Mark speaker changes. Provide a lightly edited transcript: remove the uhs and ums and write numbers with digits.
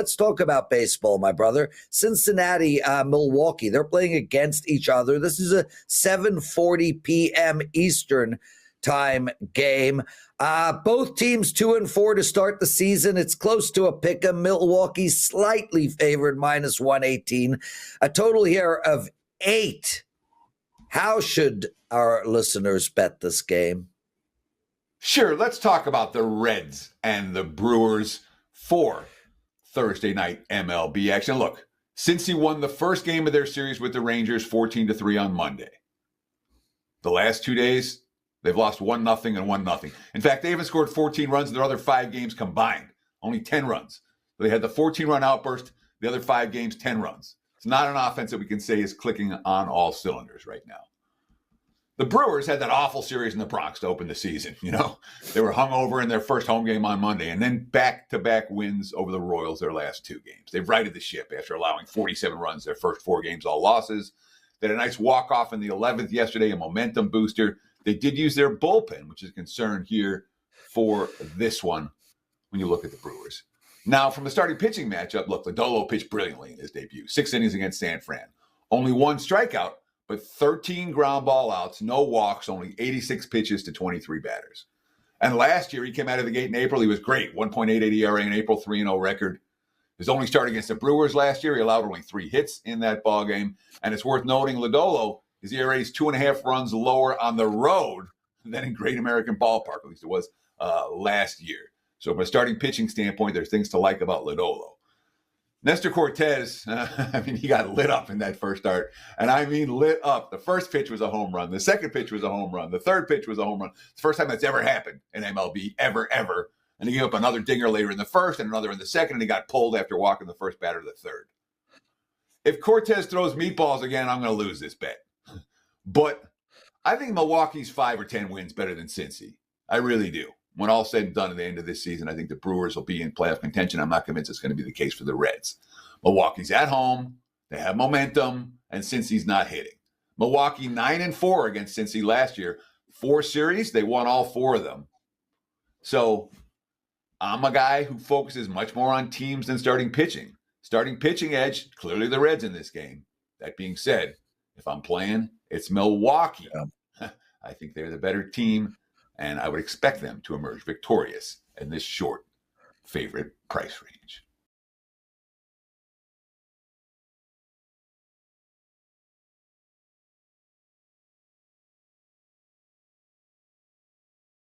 Speaker 1: Let's talk about baseball, my brother. Cincinnati, Milwaukee, they're playing against each other. This is a 7:40 p.m. Eastern time game. Both teams 2-4 to start the season. It's close to a pick 'em. Milwaukee slightly favored, minus 118. A total here of 8. How should our listeners bet this game?
Speaker 2: Sure, let's talk about the Reds and the Brewers for Thursday night MLB action. Look, Cincy won the first game of their series with the Rangers 14-3 on Monday. The last 2 days, they've lost 1-0 and 1-0. In fact, they haven't scored 14 runs in their other 5 games combined. Only 10 runs. They had the 14-run outburst, the other 5 games, 10 runs. It's not an offense that we can say is clicking on all cylinders right now. The Brewers had that awful series in the Bronx to open the season. You know, they were hungover in their first home game on Monday, and then back-to-back wins over the Royals their last 2 games. They've righted the ship after allowing 47 runs their first 4 games, all losses. They had a nice walk-off in the 11th yesterday, a momentum booster. They did use their bullpen, which is a concern here for this one when you look at the Brewers. Now, from the starting pitching matchup, look, Lodolo pitched brilliantly in his debut. 6 innings against San Fran. Only 1 strikeout, but 13 ground ball outs, no walks, only 86 pitches to 23 batters. And last year, he came out of the gate in April. He was great. 1.88 ERA in April, 3-0 record. His only start against the Brewers last year, he allowed only 3 hits in that ballgame. And it's worth noting, Lodolo, his ERA is 2.5 runs lower on the road than in Great American Ballpark, at least it was last year. So from a starting pitching standpoint, there's things to like about Lodolo. Nestor Cortez, he got lit up in that first start. And I mean lit up. The first pitch was a home run. The second pitch was a home run. The third pitch was a home run. It's the first time that's ever happened in MLB, ever. And he gave up another dinger later in the first and another in the second, and he got pulled after walking the first batter to the third. If Cortez throws meatballs again, I'm going to lose this bet. But I think Milwaukee's 5 or 10 wins better than Cincy. I really do. When all said and done at the end of this season, I think the Brewers will be in playoff contention. I'm not convinced it's going to be the case for the Reds. Milwaukee's at home. They have momentum, and Cincy's not hitting. Milwaukee 9-4 against Cincy last year. 4 series, they won all 4 of them. So I'm a guy who focuses much more on teams than starting pitching. Starting pitching edge, clearly the Reds in this game. That being said, if I'm playing, it's Milwaukee. Yeah. I think they're the better team, and I would expect them to emerge victorious in this short favorite price range.